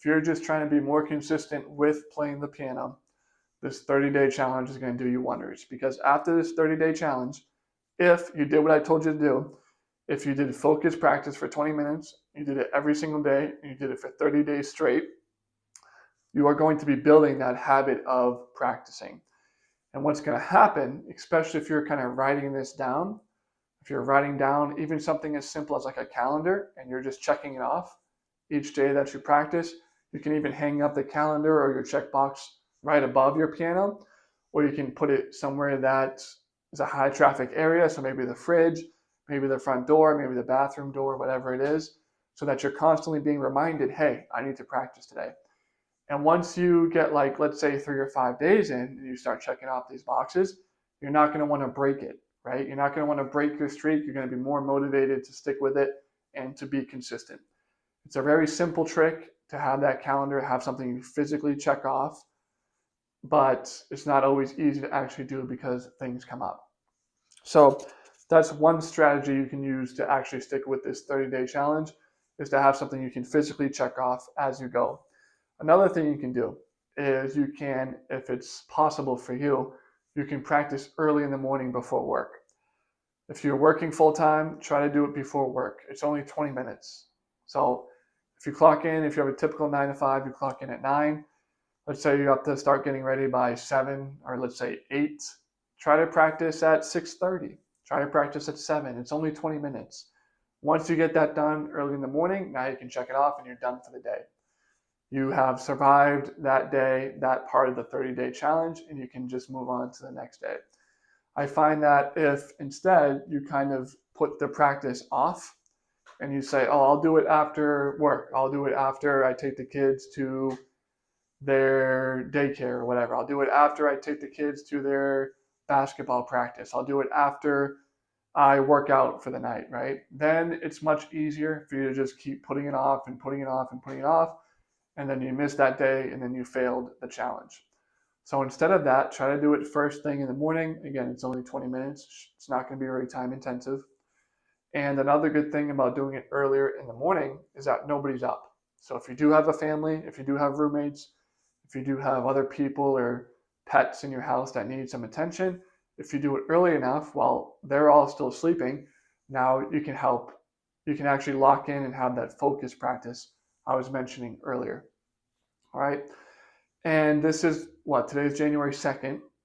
if you're just trying to be more consistent with playing the piano, this 30-day challenge is going to do you wonders. Because after this 30-day challenge, if you did what I told you to do, if you did focus practice for 20 minutes, you did it every single day, and you did it for 30 days straight, you are going to be building that habit of practicing. And what's going to happen, especially if you're kind of writing this down, if you're writing down even something as simple as like a calendar and you're just checking it off each day that you practice, you can even hang up the calendar or your checkbox right above your piano, or you can put it somewhere that is a high traffic area. So maybe the fridge, maybe the front door, maybe the bathroom door, whatever it is, so that you're constantly being reminded, hey, I need to practice today. And once you get like, let's say 3 or 5 days in and you start checking off these boxes, you're not going to want to break it, right? You're not going to want to break your streak. You're going to be more motivated to stick with it and to be consistent. It's a very simple trick to have that calendar, have something you physically check off, but it's not always easy to actually do because things come up. So that's one strategy you can use to actually stick with this 30-day challenge, is to have something you can physically check off as you go. Another thing you can do is you can, if it's possible for you, you can practice early in the morning before work. If you're working full time, try to do it before work. It's only 20 minutes. So if you clock in, if you have a typical 9 to 5, you clock in at 9. Let's say you have to start getting ready by 7, or let's say 8. Try to practice at 6:30. Try to practice at 7. It's only 20 minutes. Once you get that done early in the morning, now you can check it off and you're done for the day. You have survived that day, that part of the 30-day challenge, and you can just move on to the next day. I find that if instead you kind of put the practice off and you say, oh, I'll do it after work. I'll do it after I take the kids to their daycare or whatever. I'll do it after I take the kids to their basketball practice. I'll do it after I work out for the night, right? Then it's much easier for you to just keep putting it off and putting it off and putting it off. And then you miss that day and then you failed the challenge. So instead of that, try to do it first thing in the morning. Again, it's only 20 minutes. It's not going to be very time intensive. And another good thing about doing it earlier in the morning is that nobody's up. So if you do have a family, if you do have roommates, if you do have other people or pets in your house that need some attention, if you do it early enough while they're all still sleeping, now you can help. You can actually lock in and have that focus practice I was mentioning earlier. All right. And this is today's January 2nd.